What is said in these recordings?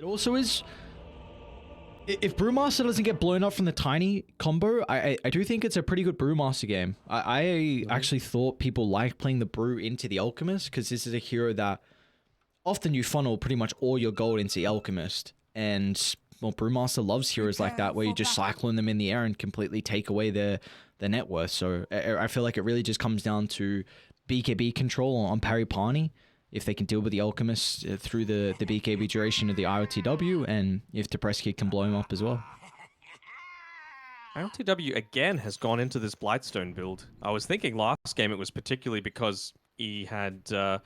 also is, if Brewmaster doesn't get blown up from the tiny combo, I do think it's a pretty good Brewmaster game. I actually thought people liked playing the Brew into the Alchemist, because this is a hero that often you funnel pretty much all your gold into the Alchemist. And, well, Brewmaster loves heroes like that, where you just cyclone them in the air and completely take away their net worth. So I feel like it really just comes down to BKB control on Pari Parni, if they can deal with the Alchemist through the BKB duration of the IOTW, and if Depressed Kid can blow him up as well. IOTW again has gone into this Blightstone build. I was thinking last game it was particularly because he had a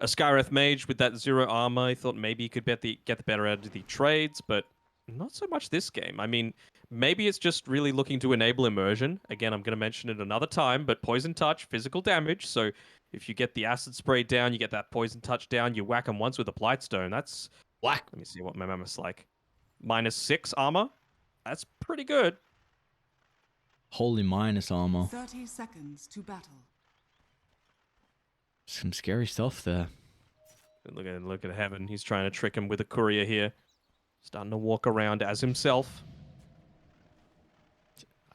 Skywrath Mage with that 0 armor. I thought maybe he could get the better out of the trades, but not so much this game. I mean, maybe it's just really looking to enable immersion. Again, I'm going to mention it another time, but Poison Touch, physical damage. So if you get the Acid Spray down, you get that Poison Touch down, you whack him once with a Blightstone. That's... Whack! Let me see what my mammoth's like. -6 armor. That's pretty good. Holy minus armor. 30 seconds to battle. Some scary stuff there. Look at Heaven. He's trying to trick him with a courier here. Starting to walk around as himself.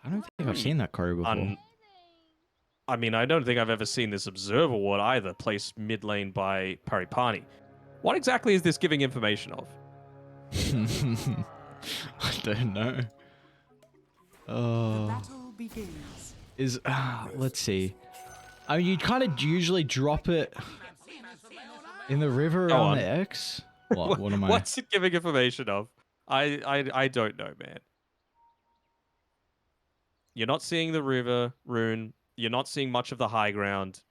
I don't think I've seen that courier before. I mean, I don't think I've ever seen this Observer Ward either, placed mid lane by Pari Parni. What exactly is this giving information of? I don't know. The battle begins. Let's see. I mean, you kind of usually drop it in the river around the X. What am I? What's it giving information of? I don't know, man. You're not seeing the river rune. You're not seeing much of the high ground.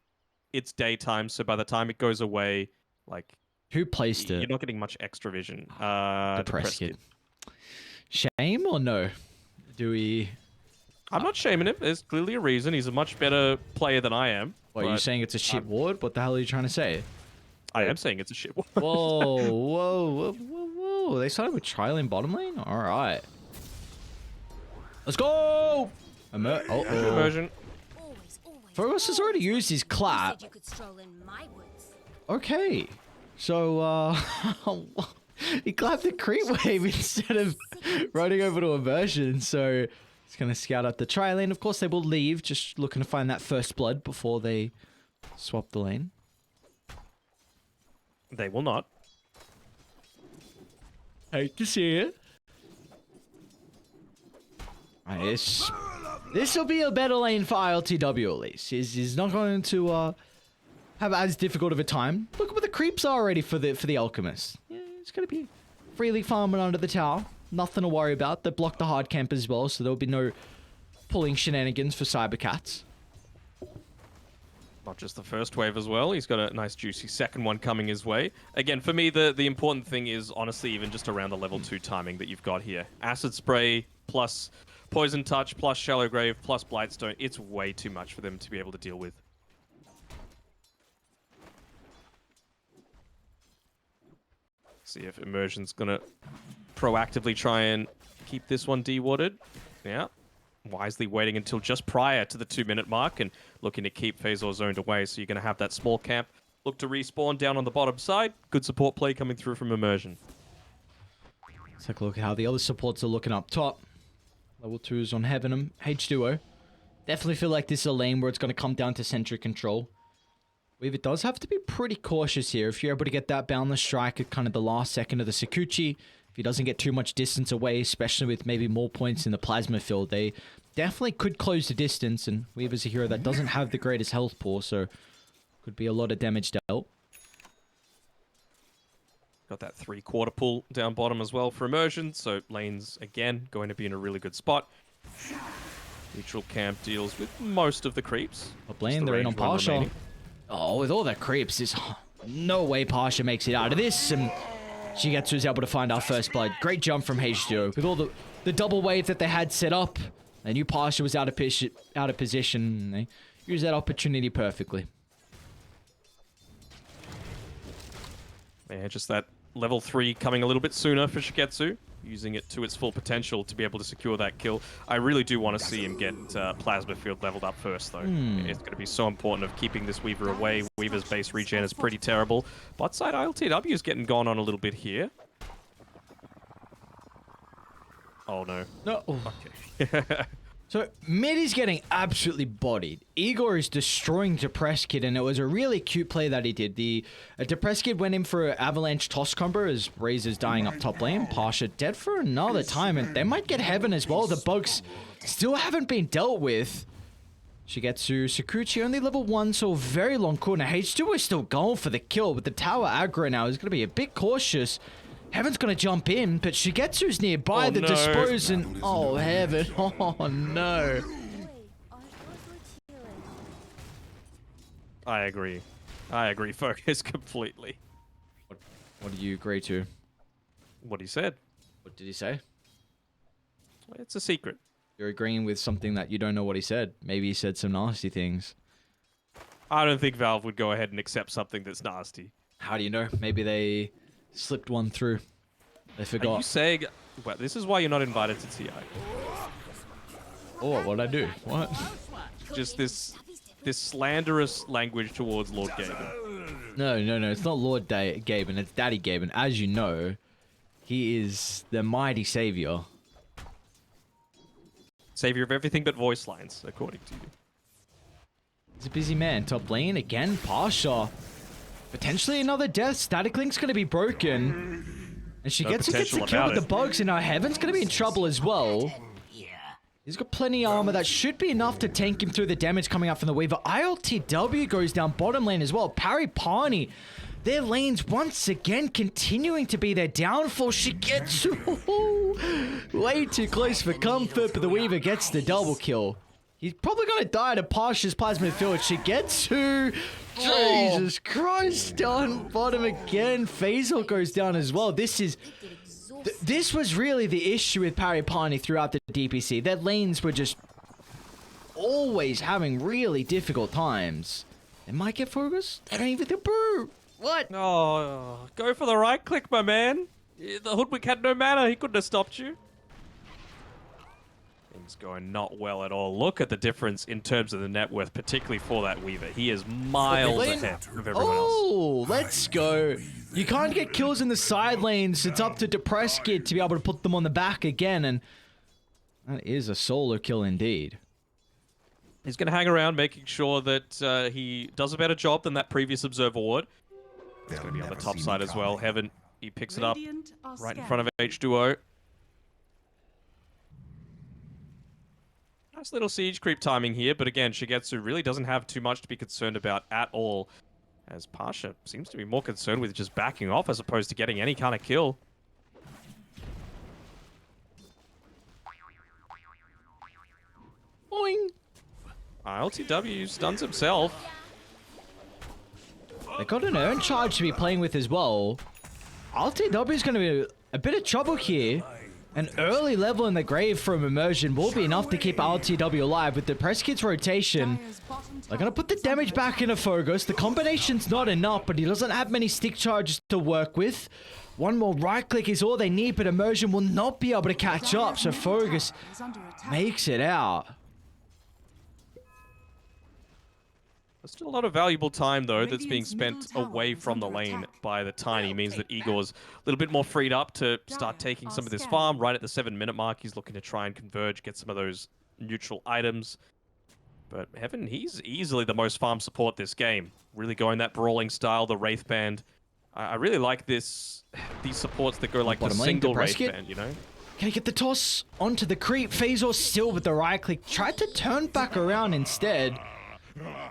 It's daytime, so by the time it goes away, like... Who placed it? You're not getting much extra vision. Depressed Kid. Shame or no? Do we... I'm not shaming him. There's clearly a reason. He's a much better player than I am. What, are you saying it's a shit ward? What the hell are you trying to say? I am saying it's a shit ward. Whoa. They started with tri-lane bottom lane? Alright. Let's go! Immersion. Phobos has already used his clap. Okay. So, he clapped the creep wave instead of running over to immersion, so he's going to scout out the tri-lane. Of course, they will leave, just looking to find that first blood before they swap the lane. They will not. Hate to see it. This will be a better lane for ILTW at least. He's not going to have as difficult of a time. Look at what the creeps are already for the Alchemist. Yeah, it's going to be freely farming under the tower. Nothing to worry about. They block the hard camp as well, so there'll be no pulling shenanigans for CYBERCATS. Not just the first wave as well. He's got a nice juicy second one coming his way. Again, for me, the important thing is honestly even just around the level 2 timing that you've got here. Acid Spray plus Poison Touch plus Shallow Grave plus Blightstone. It's way too much for them to be able to deal with. See if Immersion's gonna proactively try and keep this one dewarded. Yeah. Wisely waiting until just prior to the 2-minute mark and looking to keep Phasor zoned away. So you're going to have that small camp look to respawn down on the bottom side. Good support play coming through from Immersion. Let's take a look at how the other supports are looking up top. Level 2's on Heaven. H2O. Definitely feel like this is a lane where it's going to come down to sentry control. Weaver does have to be pretty cautious here. If you're able to get that boundless strike at kind of the last second of the Sakuchi, if he doesn't get too much distance away, especially with maybe more points in the plasma field, they definitely could close the distance, and Weaver's a hero that doesn't have the greatest health pool, so could be a lot of damage dealt. Got that 3/4 pull down bottom as well for Immersion, so lanes, again, going to be in a really good spot. Neutral camp deals with most of the creeps. Up lane, they're in on Pasha. Oh, with all the creeps, there's no way Pasha makes it out of this, and Shigetsu is able to find our first blood. Great jump from H2O. With all the double wave that they had set up, they knew Pasha was out of position, and they used that opportunity perfectly. Yeah, just that level 3 coming a little bit sooner for Shigetsu, using it to its full potential to be able to secure that kill. I really do want to see him get Plasma Field leveled up first, though. It's going to be so important of keeping this Weaver away. Weaver's base regen is pretty terrible. Bot side ILTW is getting gone on a little bit here. Oh no. No. Okay. So mid is getting absolutely bodied. Igor is destroying Depressed Kid, and it was a really cute play that he did. The Depressed Kid went in for an avalanche toss combo as Razor's dying up top lane. Pasha dead for another time, and they might get Heaven as well. The bugs still haven't been dealt with. Shigetsu, Sakuchi only level 1, so very long corner. H2 is still going for the kill, but the tower aggro now is going to be a bit cautious. Heaven's going to jump in, but Shigetsu's nearby. Oh, the no. dispose and... Oh, Heaven. Oh, no. I agree. I agree, Focus, completely. What do you agree to? What he said. What did he say? It's a secret. You're agreeing with something that you don't know what he said. Maybe he said some nasty things. I don't think Valve would go ahead and accept something that's nasty. How do you know? Maybe they slipped one through. They Are forgot. you saying... Well, this is why you're not invited to TI. Oh, what'd I do? What? Just this slanderous language towards Lord Gaben. No. It's not Lord Gaben. It's Daddy Gaben. As you know, he is the mighty savior. Savior of everything but voice lines, according to you. He's a busy man. Top lane again. Pasha. Potentially another death. Static Link's going to be broken. And she gets to the kill with the bugs, and now Heaven's going to be in trouble as well. He's got plenty of armor. That should be enough to tank him through the damage coming out from the Weaver. ILTW goes down bottom lane as well. Pari Parni. Their lanes once again continuing to be their downfall. She gets way too close for comfort, but the Weaver gets the double kill. He's probably going to die to Pasha's plasma field. She gets to... Jesus Christ, down bottom again. Faisal goes down as well. This is... This was really the issue with Pari Parni throughout the DPC. Their lanes were just always having really difficult times. They might get focused. They don't even think... What? Oh, go for the right click, my man. The Hoodwink had no mana. He couldn't have stopped you. Things going not well at all. Look at the difference in terms of the net worth, particularly for that Weaver. He is miles ahead of everyone else. Oh, let's go. You can't get kills in the side lanes. It's up to Depressed Kid to be able to put them on the back again, and that is a solo kill indeed. He's going to hang around, making sure that he does a better job than that previous Observer Ward. It's going to be on the top side as well. Heaven, he picks it up right in front of H2O. Nice little siege creep timing here, but again, Shigetsu really doesn't have too much to be concerned about at all, as Pasha seems to be more concerned with just backing off as opposed to getting any kind of kill. Boing. LTW stuns himself. They got an Urn Charge to be playing with as well. LTW is going to be a bit of trouble here. An early level in the grave from Immersion will be enough to keep LTW alive. With the Press Kid's rotation, they're going to put the damage back into Fogos. The combination's not enough, but he doesn't have many stick charges to work with. One more right click is all they need, but Immersion will not be able to catch up, so Fogos makes it out. There's still a lot of valuable time, though, that's being spent away from the lane by the Tiny. Means that Igor's a little bit more freed up to start taking some of this farm. Right at the 7-minute mark, he's looking to try and converge, get some of those neutral items. But Heaven, he's easily the most farm support this game. Really going that brawling style, the Wraith Band. I really like these supports that go like the single Wraith Band, you know? Can he get the toss onto the creep? Phasor still with the right click. Tried to turn back around instead.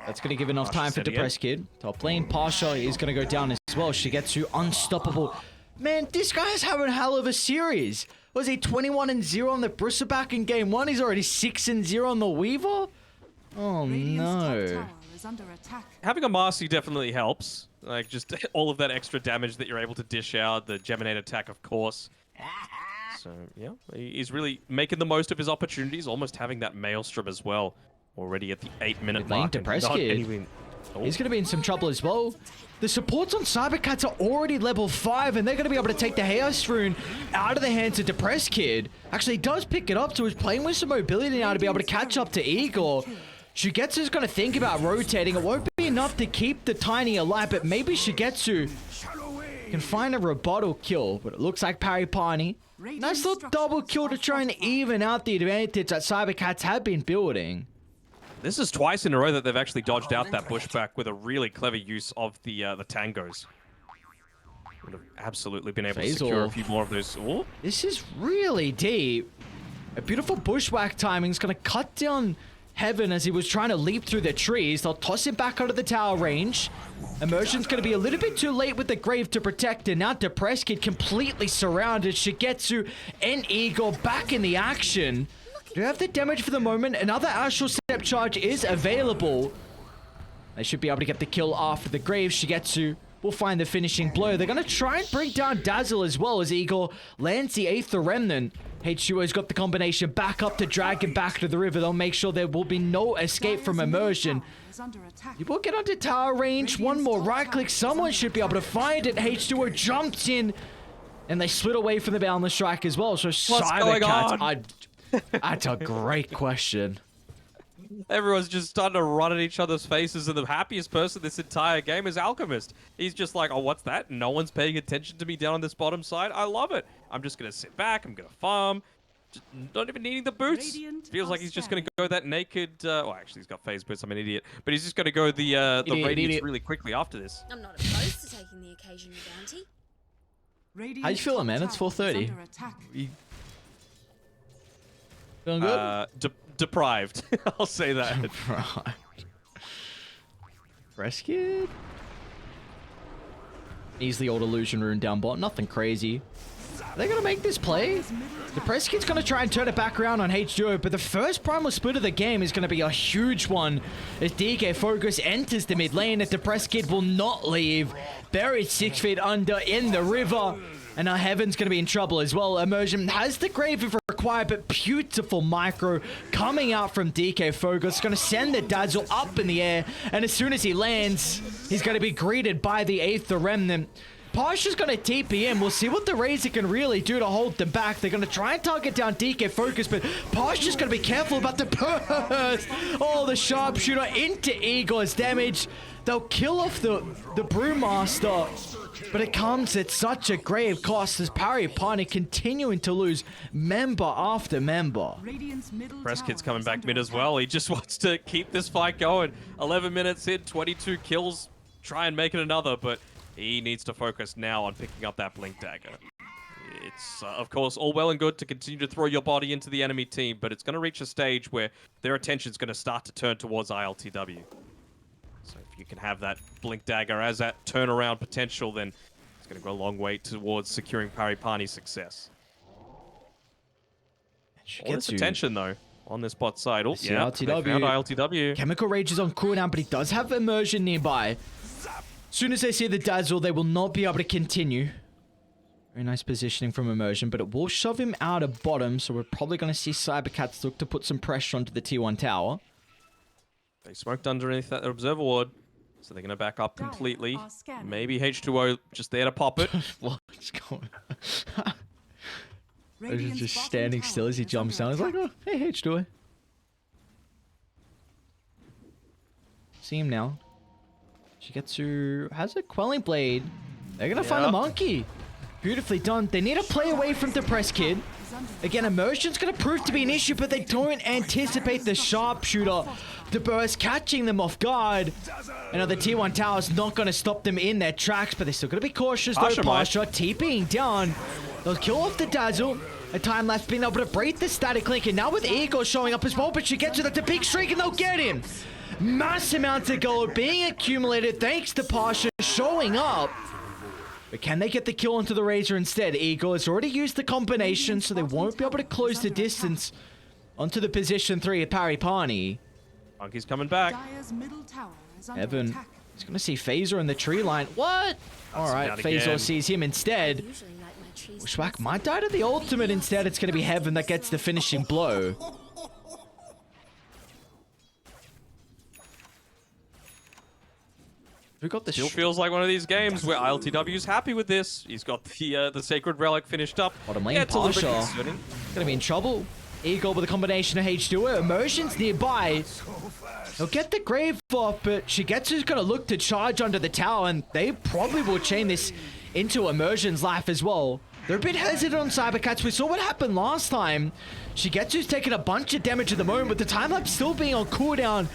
That's going to give enough time for Depressed Kid. Top lane, Pasha is going to go down as well. Shigetsu unstoppable. Man, this guy is having a hell of a series. Was he 21-0 on the Bristleback in game 1? He's already 6-0 on the Weaver? Oh no. Having a Marcy definitely helps. Like, just all of that extra damage that you're able to dish out. The Geminate attack, of course. So, yeah, he's really making the most of his opportunities, almost having that Maelstrom as well. Already at the 8-minute mark. Depressed Kid. He's going to be in some trouble as well. The supports on CYBERCATS are already level 5, and they're going to be able to take the Chaos Rune out of the hands of Depressed Kid. Actually, he does pick it up, so he's playing with some mobility now to be able to catch up to Igor. Shigetsu's going to think about rotating. It won't be enough to keep the Tiny alive, but maybe Shigetsu can find a rebuttal kill, but it looks like Pari Parni. Nice little double kill to try and even out the advantage that CYBERCATS have been building. This is twice in a row that they've actually dodged out that bushback with a really clever use of the tangos. Would have absolutely been able to secure a few more of those. Ooh. This is really deep. A beautiful bushwhack timing is going to cut down Heaven as he was trying to leap through the trees. They'll toss him back out of the tower range. Immersion's going to be a little bit too late with the Grave to protect it. Now Depressed Kid completely surrounded. Shigetsu and Eagle back in the action. Do have the damage for the moment. Another Astral Step charge is available. They should be able to get the kill after the Grave. Shigetsu will find the finishing blow. They're going to try and bring down Dazzle as well as Eagle lands the Aether Remnant. H2O's got the combination back up to drag him back to the river. They'll make sure there will be no escape from Immersion. You will get onto tower range. One more right click. Someone should be able to find it. H2O jumps in and they slid away from the Boundless Strike as well. So CYBERCATS, that's a great question. Everyone's just starting to run at each other's faces, and the happiest person this entire game is Alchemist. He's just like, oh, what's that? No one's paying attention to me down on this bottom side. I love it. I'm just going to sit back. I'm going to farm. Just not even needing the boots. Feels like he's just going to go that naked... well, actually, he's got phase boots. I'm an idiot. But he's just going to go the Radiance really quickly after this. I'm not opposed to taking the occasional bounty. How you feeling, man? It's 4:30. Feeling good? Deprived. I'll say that. Deprived. Rescued? Easily old illusion rune down bot. Nothing crazy. Are they going to make this play? The Press Kid's going to try and turn it back around on H2O, but the first primal split of the game is going to be a huge one as DK Focus enters the mid lane. That the Press Kid will not leave. Buried 6 feet under in the river. And now Heaven's going to be in trouble as well. Immersion has the Grave if required, but beautiful micro coming out from DK Focus. Going to send the Dazzle up in the air. And as soon as he lands, he's going to be greeted by the Aether Remnant. Pasha's going to TP in. We'll see what the Razor can really do to hold them back. They're going to try and target down DK Focus, but Pasha's going to be careful about the burst. Oh, the Sharpshooter into Eagle as damage. They'll kill off the Brewmaster, but it comes at such a grave cost as Pari Parni continuing to lose member after member. Press Kid's coming back mid as well. He just wants to keep this fight going. 11 minutes in, 22 kills. Try and make it another, but he needs to focus now on picking up that Blink Dagger. It's, of course, all well and good to continue to throw your body into the enemy team, but it's going to reach a stage where their attention's going to start to turn towards ILTW. So if you can have that Blink Dagger as that turnaround potential, then it's going to go a long way towards securing Pari Parni's success. All this attention, though, on this bot side. Oh, yeah, they found ILTW. Chemical Rage is on cooldown, but he does have Immersion nearby. As soon as they see the Dazzle, they will not be able to continue. Very nice positioning from Immersion, but it will shove him out of bottom, so we're probably going to see CYBERCATS look to put some pressure onto the T1 tower. They smoked underneath that Observer Ward, so they're going to back up completely. Maybe H2O just there to pop it. What's going on? Immersion's just standing still as he jumps down. He's like, oh, hey, H2O. See him now. Shigetsu has a Quelling Blade. They're going to find the monkey. Beautifully done. They need to play away from the Press Kid. Again, Immersion's going to prove to be an issue, but they don't anticipate the Sharpshooter. The burst catching them off guard. And the T1 tower's not going to stop them in their tracks, but they're still going to be cautious. Pasha TPing down. They'll kill off the Dazzle. A time lapse being able to break the static link, and now with Eagle showing up as well, but Shigetsu, that's a big streak and they'll get him. Mass amounts of gold being accumulated thanks to Pasha showing up. But can they get the kill onto the Razor instead? Eagle has already used the combination, so they won't be able to close the distance onto the position 3 of Pari Parni. Monkey's coming back. Evan is going to see Phaser in the tree line. What? Alright, Phaser sees him instead. Schwack might die to the ultimate instead. It's going to be Heaven that gets the finishing blow. We got the Still feels like one of these games where ILTW's happy with this. He's got the Sacred Relic finished up. Bottom lane, Pasha gonna be in trouble. Eagle with a combination of H2O. Immersion's nearby. He'll get the Grave off, but Shigetsu's gonna look to charge under the tower, and they probably will chain this into Immersion's life as well. They're a bit hesitant on CYBERCATS. We saw what happened last time. Shigetsu's taking a bunch of damage at the moment, with the time lapse still being on cooldown.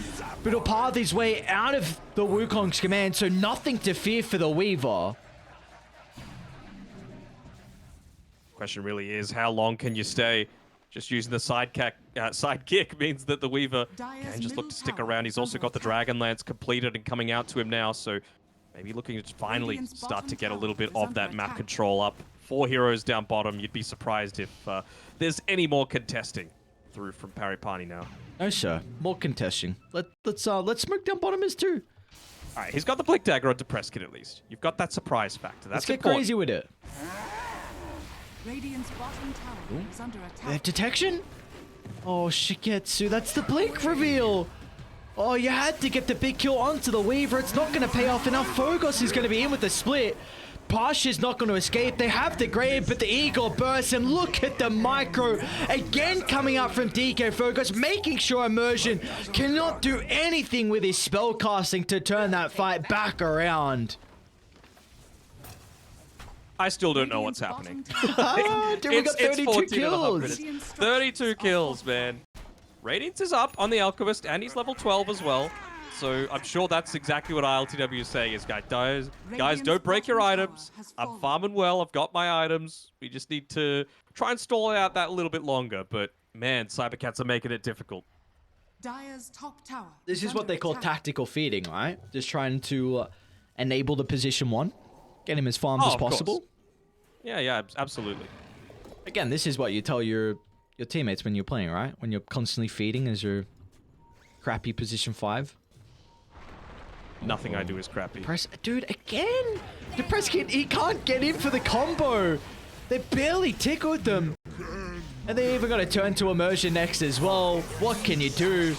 But he'll path his way out of the Wukong's command, so nothing to fear for the Weaver. Question really is, how long can you stay? Just using the side kick means that the Weaver can just look to stick around. He's also got the Dragon Lance completed and coming out to him now, so maybe looking to finally start to get a little bit of that map control up. 4 heroes down bottom. You'd be surprised if there's any more contesting through from Pari Parni now. No, sir. More contesting. Let's smoke down bottomers too. All right, he's got the Blink Dagger onto Prescott at least. You've got that surprise factor. That's Let's get important. crazy with it. Radiant's bottom tower is under attack. Detection? Oh, Shigetsu, that's the blink reveal. Oh, you had to get the big kill onto the Weaver. It's not going to pay off enough. Phogos is going to be in with the split. Pasha's not going to escape. They have the grave, but the Eagle bursts, and look at the micro again coming out from DK Phogos, making sure Immersion cannot do anything with his spellcasting to turn that fight back around. I still don't know what's happening. Dude, we got 32 kills. 32 kills, man. Radiance is up on the Alchemist, and he's level 12 as well. So I'm sure that's exactly what ILTW is saying is, guys, don't break your items. I'm farming well. I've got my items. We just need to try and stall it out that a little bit longer. But, man, CYBERCATS are making it difficult. Dire's top tower. This is what they call tactical feeding, right? Just trying to enable the position 1. Get him as farmed as possible. Course. Yeah, absolutely. Again, this is what you tell your teammates when you're playing, right? When you're constantly feeding as your crappy position 5. Nothing I do is crappy. Dude, again! The Prescott, he can't get in for the combo! They barely tickled them! And they even got to turn to Immersion next as well. What can you do?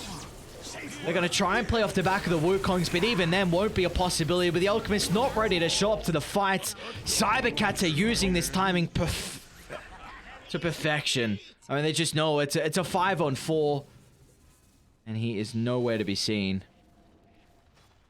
They're going to try and play off the back of the Wukongs, but even then won't be a possibility. But the Alchemist not ready to show up to the fight. CYBERCATS are using this timing to perfection. I mean, they just know it's a 5-on-4. And he is nowhere to be seen.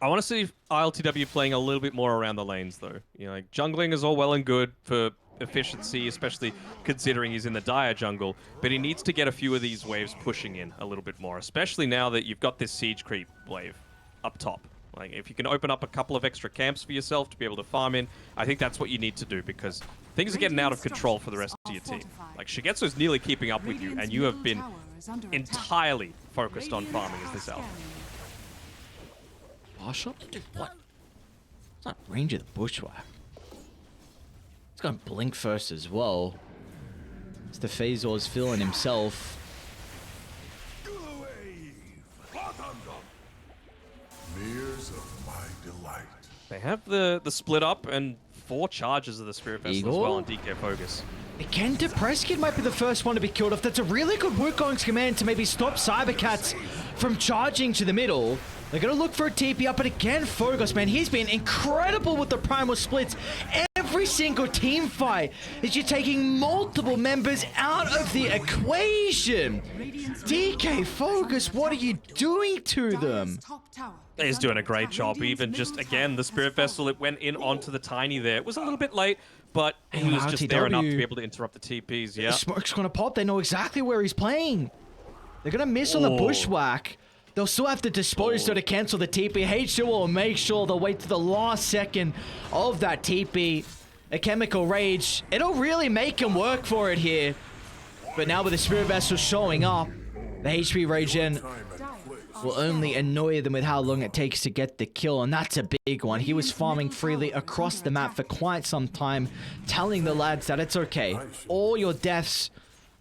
I want to see ILTW playing a little bit more around the lanes, though. You know, like, jungling is all well and good for efficiency, especially considering he's in the Dire jungle, but he needs to get a few of these waves pushing in a little bit more, especially now that you've got this siege creep wave up top. Like, if you can open up a couple of extra camps for yourself to be able to farm in, I think that's what you need to do, because things are getting out of control for the rest of your team. Like, Shigetsu's nearly keeping up with you, and you have been entirely focused on farming as this alpha. Shot? Dude, what? It's not range of the bushwhack. It's gonna blink first as well. It's the Phazor's feeling himself. They have the split up and 4 charges of the Spirit Vessel as well on DK Focus. Again, Prescott might be the first one to be killed off. That's a really good Wukong's command to maybe stop CYBERCATS from charging to the middle. They're going to look for a TP up, but again, Phogos, man, he's been incredible with the primal splits. Every single team fight is you're taking multiple members out of the equation. DK Phogos, what are you doing to them? He's doing a great job. Even just, again, the Spirit Vessel, it went in onto the Tiny there. It was a little bit late, but he was just there enough to be able to interrupt the TPs, yeah. The smoke's going to pop. They know exactly where he's playing. They're going to miss on the bushwhack. They'll still have to dispose to cancel the TP. HCO will make sure they'll wait to the last second of that TP. A Chemical Rage. It'll really make him work for it here. But now with the Spirit Vessel showing up, the HP Regen will only annoy them with how long it takes to get the kill, and that's a big one. He was farming freely across the map for quite some time, telling the lads that it's okay. All your deaths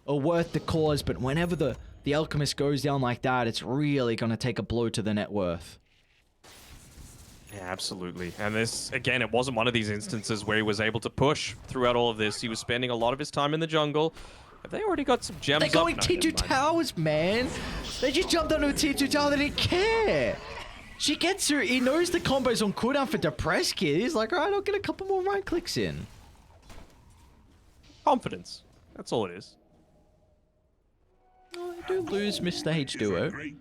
are worth the cause, but whenever the Alchemist goes down like that, it's really going to take a blow to the net worth. Yeah, absolutely. And this, again, it wasn't one of these instances where he was able to push throughout all of this. He was spending a lot of his time in the jungle. Have they already got some gems up? They're going T2 towers, man. They just jumped onto a T2 tower. They didn't care. She gets her. He knows the combo's on cooldown for Depressed Kid. He's like, all right, I'll get a couple more right clicks in. Confidence. That's all it is. Oh, you do lose Mr. H2O.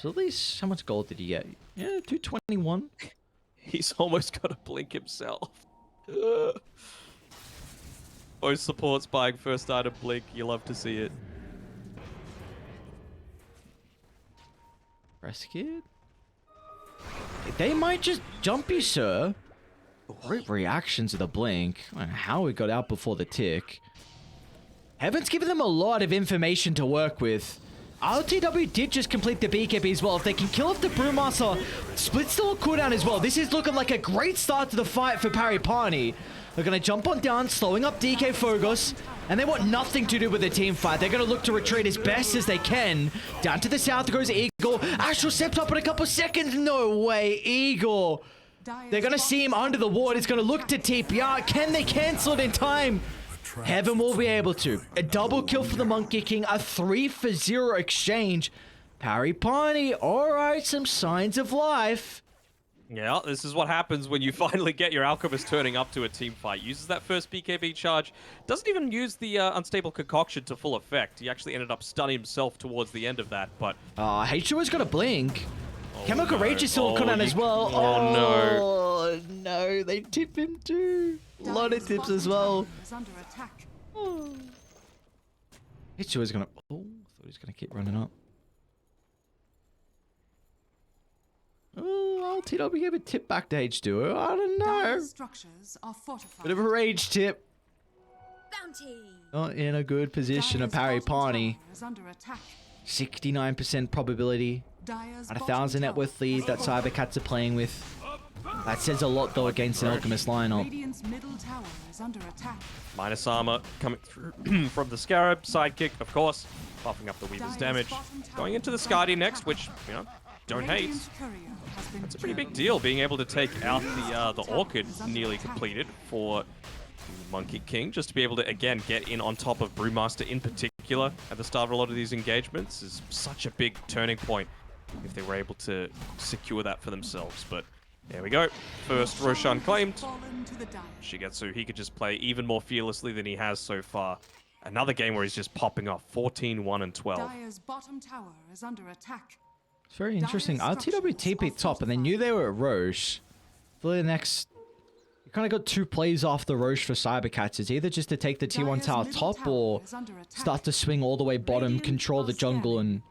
So at least, how much gold did he get? Yeah, 221. He's almost got to blink himself. Both supports buying first item Blink. You love to see it. Rescued? They might just jump you, sir. Great reaction to the blink. I don't know how we got out before the tick. Heaven's given them a lot of information to work with. RLTW did just complete the BKB as well. If they can kill off the Brewmaster, Split's still on cooldown as well. This is looking like a great start to the fight for Pari Parni. They're going to jump on down, slowing up DK Fogos, and they want nothing to do with the team fight. They're going to look to retreat as best as they can. Down to the south goes Eagle. Astral steps up in a couple seconds. No way, Eagle. They're going to see him under the ward. It's going to look to TPR. Can they cancel it in time? Heaven will be able to. A double kill for the Monkey King. A 3-for-0 exchange. Pari Parni, all right, some signs of life. Yeah, this is what happens when you finally get your Alchemist turning up to a team fight. Uses that first BKB charge. Doesn't even use the Unstable Concoction to full effect. He actually ended up stunning himself towards the end of that, but... H2O's got a blink. Oh, Chemical no. Rage is still on as well. Oh, no. Oh, no. They tip him too. A lot of tips as well. H2O's gonna... Oh, I thought he was gonna keep running up. Oh, LTW gave a tip back to H2O. I don't know. Structures are fortified. Bit of a rage tip. Bounty. Not in a good position of Pari Parni. 69% probability. At 1,000 net worth lead that CYBERCATS are playing with. That says a lot though against an Alchemist lineup. Minus armor coming through from the Scarab. Sidekick, of course. Buffing up the Weaver's damage. Going into the Scardy next, which, you know, don't hate. That's a pretty big deal, being able to take out the Orchid nearly completed for Monkey King, just to be able to, again, get in on top of Brewmaster in particular at the start of a lot of these engagements is such a big turning point if they were able to secure that for themselves. But there we go. First Roshan claimed. Shigetsu, he could just play even more fearlessly than he has so far. Another game where he's just popping off 14, 1, and 12. Dire's bottom tower is under attack. It's very interesting. RTW TP top and they knew they were at Roche. For the next... You kind of got two plays off the Roche for CYBERCATS. It's either just to take the T1 tower top or start to swing all the way bottom, control the jungle, and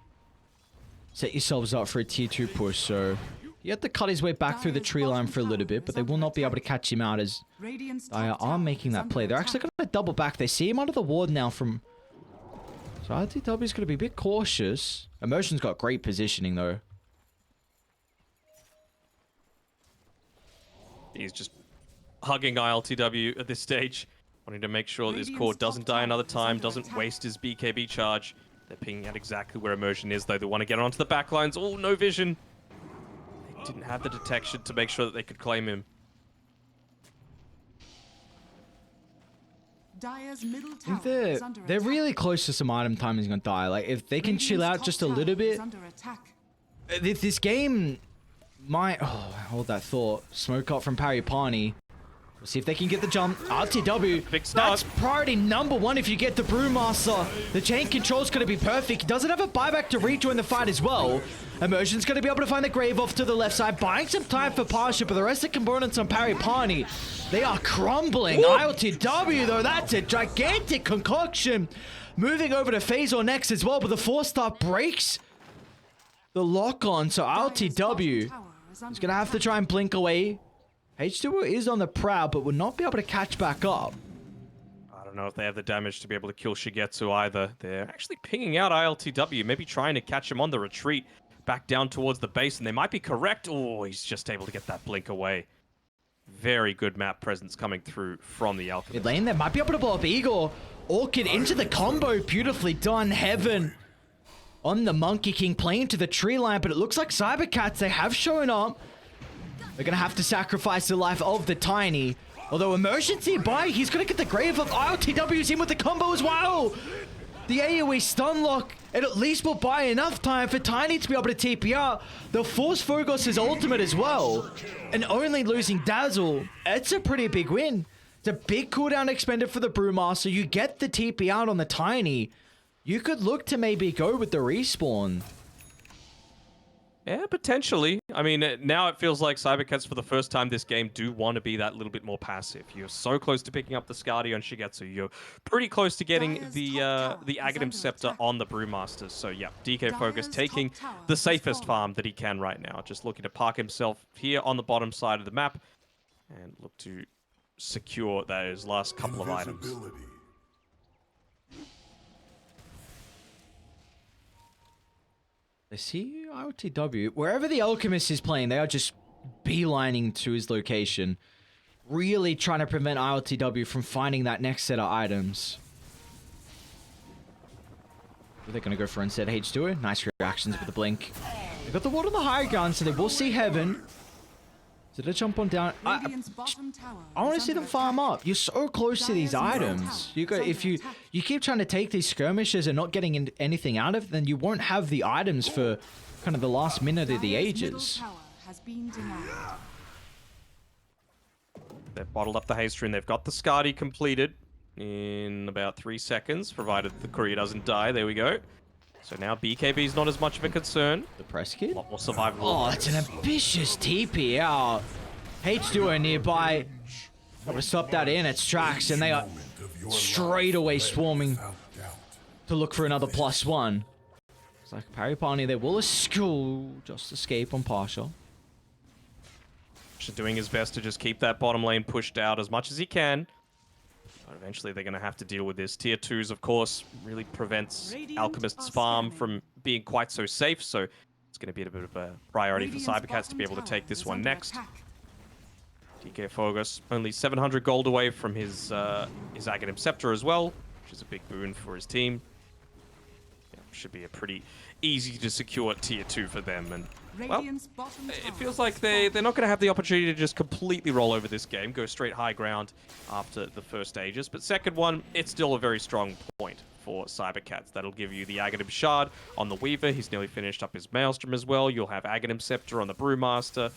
set yourselves up for a tier 2 push. So he had to cut his way back through the tree line for a little bit, but they will not be able to catch him out as they are making that play. They're actually going to double back. They see him under the ward now from... So RTW is going to be a bit cautious. Emotion's got great positioning though. He's just hugging ILTW at this stage, wanting to make sure that his core doesn't die another time, doesn't waste his BKB charge. They're pinging out exactly where Immersion is, though. They want to get onto the back lines. Oh, no vision. They didn't have the detection to make sure that they could claim him. Dire's middle I think tower is under they're attack. really close to some item time is going to die. Like, if they can chill out just a little bit, this game might... Oh, hold that thought. Smoke up from Pari Parni. We'll see if they can get the jump. RTW, Big start. that's priority number one if you get the Brewmaster. The chain control's going to be perfect. He doesn't have a buyback to rejoin the fight as well. Immersion's going to be able to find the grave off to the left side, buying some time for Parsha, but the rest of the components on Pari Parni, they are crumbling. ILTW, though, that's a gigantic concoction. Moving over to Phasor next as well, but the 4-star breaks the lock-on, so ILTW is going to have to try and blink away. H2O is on the prowl, but will not be able to catch back up. I don't know if they have the damage to be able to kill Shigetsu either. They're actually pinging out ILTW, maybe trying to catch him on the retreat back down towards the base, and they might be correct. Oh, he's just able to get that blink away. Very good map presence coming through from the Alchemist. Mid lane, they might be able to blow up Igor. Orchid into the combo, beautifully done. Heaven on the Monkey King, playing to the tree line, but it looks like CYBERCATS, they have shown up. They're going to have to sacrifice the life of the Tiny. Although Emergency by, he's going to get the grave of ILTW's in with the combo as well. The AoE stun lock, it at least will buy enough time for Tiny to be able to TP out. They'll force Fogos' ultimate as well. And only losing Dazzle, it's a pretty big win. It's a big cooldown expended for the Brewmaster. You get the TP out on the Tiny. You could look to maybe go with the respawn. Yeah, potentially. I mean, now it feels like CYBERCATS for the first time this game do want to be that little bit more passive. You're so close to picking up the Skadi on Shigetsu. You're pretty close to getting Dire's the top tower is Aghanim under Scepter attack. on the Brewmasters. So yeah, DK Focus Dire's taking top tower the has safest fallen. farm that he can right now. Just looking to park himself here on the bottom side of the map and look to secure those last couple of items. Invisibility. They see IOTW. Wherever the Alchemist is playing, they are just beelining to his location. Really trying to prevent IOTW from finding that next set of items. They're going to go for instead H2. Nice reactions with the blink. They got the ward on the high ground, so they will see heaven. So they jump on down. Radiant's bottom tower I want to is see under them farm attack. up. You're so close to these Dire's middle items. tower You go is if under you attack. keep trying to take these skirmishes and not getting anything out of, then you won't have the items for kind of the last minute of the Dire's middle ages. tower has been denied. They've bottled up the haste rune. They've got the Skadi completed in about 3 seconds, provided the courier doesn't die. There we go. So now BKB's not as much of a concern. The press A kid. lot more survivable. Oh, it's an ambitious TP out. H2 nearby. Got to stop that in its tracks, and they are straight away swarming to look for another +1. It's like Pari Parni, they will just escape on partial. Doing his best to just keep that bottom lane pushed out as much as he can. But eventually they're going to have to deal with this. Tier 2s, of course, really prevents Radiant Alchemist's are farm scanning. from being quite so safe, so it's going to be a bit of a priority for Radiant's CYBERCATS to be able to bottom take this tower one is under next. attack. DK Fogus, only 700 gold away from his Aghanim Scepter as well, which is a big boon for his team. Yeah, should be a pretty easy to secure tier 2 for them, and well, Radiant's bottom it tower feels like has they're fallen. not going to have the opportunity to just completely roll over this game, go straight high ground after the first stages. But second one, it's still a very strong point for CYBERCATS. That'll give you the Aghanim Shard on the Weaver. He's nearly finished up his Maelstrom as well. You'll have Aghanim Scepter on the Brewmaster.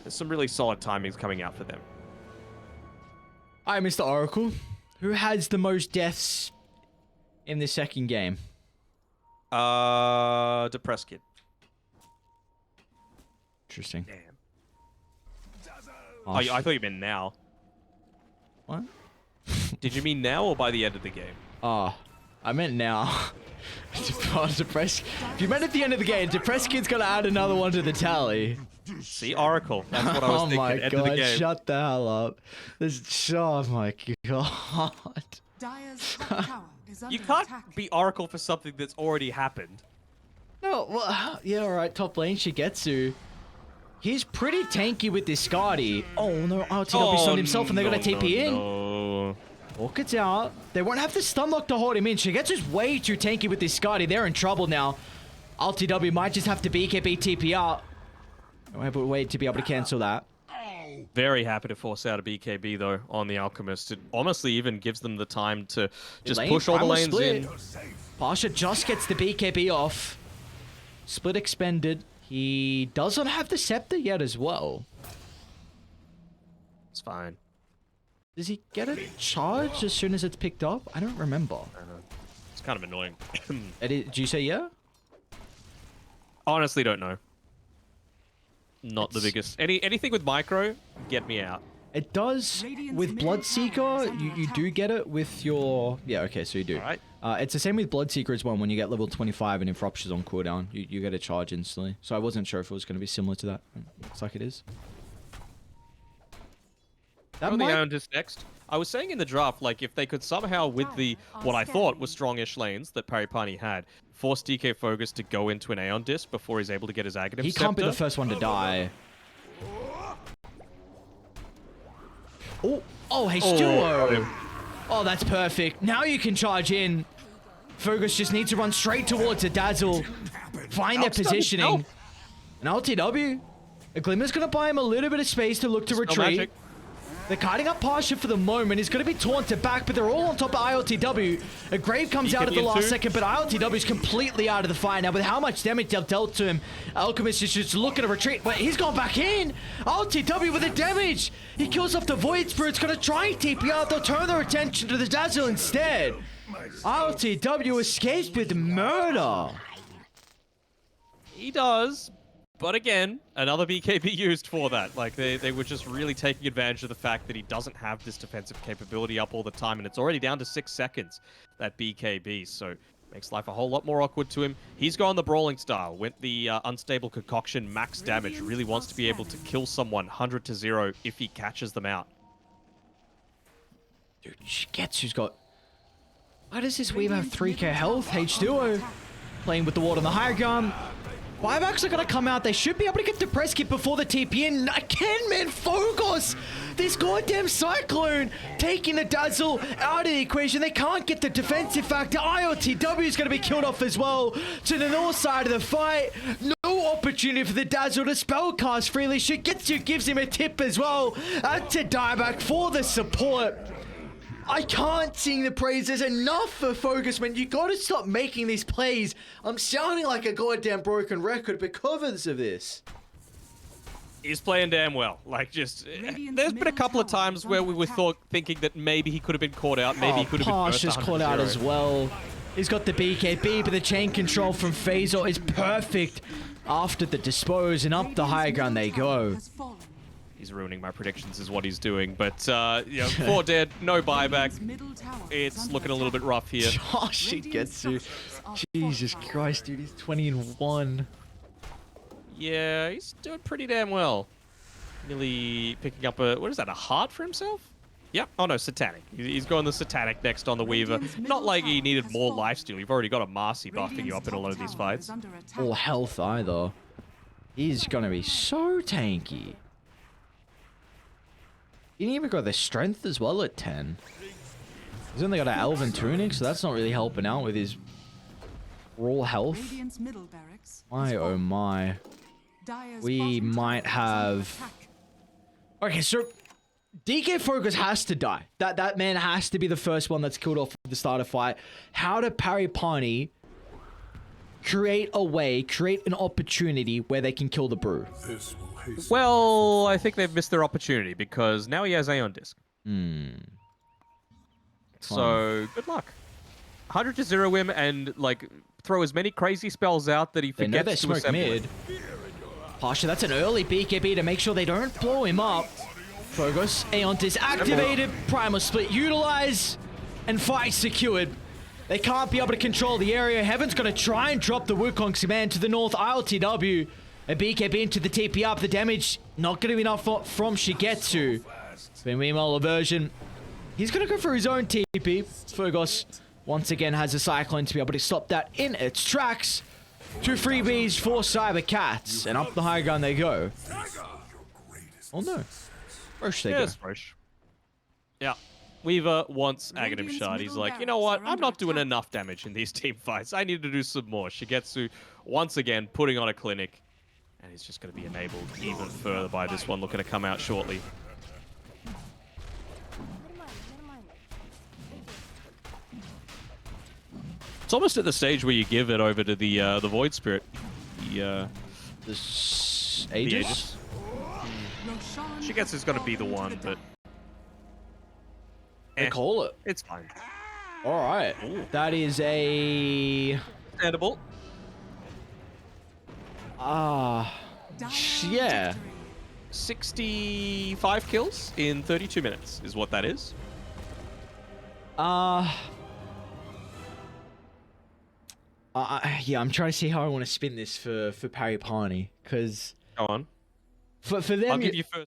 There's some really solid timings coming out for them. Alright, Mr. Oracle. Who has the most deaths in the second game? Depressed Kid. Interesting. Damn. Oh, Oh, I thought you meant now. what? Did you mean now or by the end of the game? Oh, I meant now. Depressed. If you meant at the end of the game, Depressed Kid's gonna add another one to the tally. See, Oracle. That's what I was Oh thinking. my End of the god, game. shut the hell up. Oh my god. Dire's top tower is under You can't attack. be Oracle for something that's already happened. No, well, yeah, alright, top lane Shigetsu. He's pretty tanky with this Skadi. Oh no, RTW's on himself and they're gonna TP in. No. Orchid's out. They won't have the stun lock to hold him in. Shigetsu's way too tanky with this Skadi. They're in trouble now. RTW might just have to BKB TP out. We'll have a way to be able to cancel that. Very happy to force out a BKB though on the Alchemist. It honestly even gives them the time to just Lane, push all the primal lanes split. in. Pasha just gets the BKB off. Split expended. He doesn't have the scepter yet as well. It's fine. Does he get a charge as soon as it's picked up? I don't remember. It's kind of annoying. Did you say yeah? Honestly, don't know. Not the It's- biggest. Anything with micro, get me out. It does Radiant's with middle tower Bloodseeker. is under You do attack. get it with your okay, so you do. Alright. It's the same with Bloodseeker as well. When you get level 25 and if Rupture's on cooldown, you get a charge instantly. So I wasn't sure if it was going to be similar to that. Looks like it is. That On the might Aeon next. I was saying in the draft, like, if they could somehow, with the what I thought was strongish lanes that Pari Parni had, force DK Fogus to go into an Aeon Disc before he's able to get his Aghanim he can't be the Scepter. first one to die. Oh, hey, Stuo. Oh, that's perfect. Now you can charge in. Fergus just needs to run straight towards the Dazzle. Find their Outstun positioning. himself. An LTW. A Glimmer's going to buy him a little bit of space to look to Spell retreat. magic. They're kiting up Pasha for the moment. He's going to be taunted back, but they're all on top of ILTW. A Grave comes out at the BKB in last two. second, but ILTW is completely out of the fight now. With how much damage they've dealt to him, Alchemist is just looking to retreat, but he's gone back in. ILTW with the damage. He kills off the Void Spirit. Going to try and TP out. They'll turn their attention to the Dazzle instead. ILTW escapes with murder. He does, But again, another BKB used for that. Like, they were just really taking advantage of the fact that he doesn't have this defensive capability up all the time, and it's already down to 6 seconds, that BKB, so makes life a whole lot more awkward to him. He's gone the brawling style, went the unstable concoction, max damage, really wants to be able to kill someone 100 to 0 if he catches them out. Dude, Shigetsu's got... Why does this Weave have 3k health? H2O playing with the ward on the high ground. Buybacks are going to come out. They should be able to get the press kit before the TP in. Again, man, focus! This goddamn Cyclone taking the Dazzle out of the equation. They can't get the defensive factor. IOTW is going to be killed off as well. To the north side of the fight. No opportunity for the Dazzle to spellcast freely. Shigetsu gives him a tip as well. To dieback for the support. I can't sing the praises enough for Focus, man. You gotta stop making these plays. I'm sounding like a goddamn broken record because of this. He's playing damn well. Like, just... There's been a couple of times where we were thinking that maybe he could have been caught out. Maybe he could have been Parsh is burst caught 100 out to as 0. well. He's got the BKB, but the chain control from Phasor is perfect after the dispose, and up the high ground they go. He's ruining my predictions is what he's doing, but you know, 4 dead, no buyback. It's looking a little bit rough here. Josh, he gets you. Jesus Christ, dude, he's 20-1. Yeah, he's doing pretty damn well. Nearly picking up a, what is that, a heart for himself? Yep. Oh no, Satanic. He's going the Satanic next on the Weaver. Not like he needed more lifesteal. You've already got a Marcy buffing you up in a lot of these fights. Or health either. He's gonna be so tanky. He didn't even got the strength as well at 10. He's only got an Elven Tunic, so that's not really helping out with his raw health. My oh my. We might have... Okay, so DK Focus has to die. That man has to be the first one that's killed off at the start of fight. How did Pari Parni create a way, create an opportunity where they can kill the Brew? Well, I think they've missed their opportunity because now he has Aeon Disc. So, good luck. 100 to 0 him and, like, throw as many crazy spells out that he They know they forgets to smoke assemble mid. it. Pasha, that's an early BKB to make sure they don't blow him up. Focus, Aeon Disc activated, Primal Split utilized, and fight secured. They can't be able to control the area. Heaven's going to try and drop the Wukong's command to the north. ILTW. A BKB into the TP up. The damage not going to be enough from Shigetsu. Meanwhile, Aversion. He's going to go for his own TP. Fergus once again has a Cyclone to be able to stop that in its tracks. 2 freebies for Cybercats. And up the high ground they go. Oh no. Roche they go. Yes, Roche. Yeah. Weaver wants Aghanim Shard. He's like, you know what? I'm not doing enough damage in these team fights. I need to do some more. Shigetsu, once again, putting on a clinic. And he's just going to be enabled even further by this one looking to come out shortly. It's almost at the stage where you give it over to the Void Spirit. The Aegis? Shigetsu's going to be the one, but... They call it. It's fine. Alright. That is a... Understandable. Yeah. 65 kills in 32 minutes is what that is. Yeah, I'm trying to see how I want to spin this for Pari Parni, because Go on. for them, I'll give you first.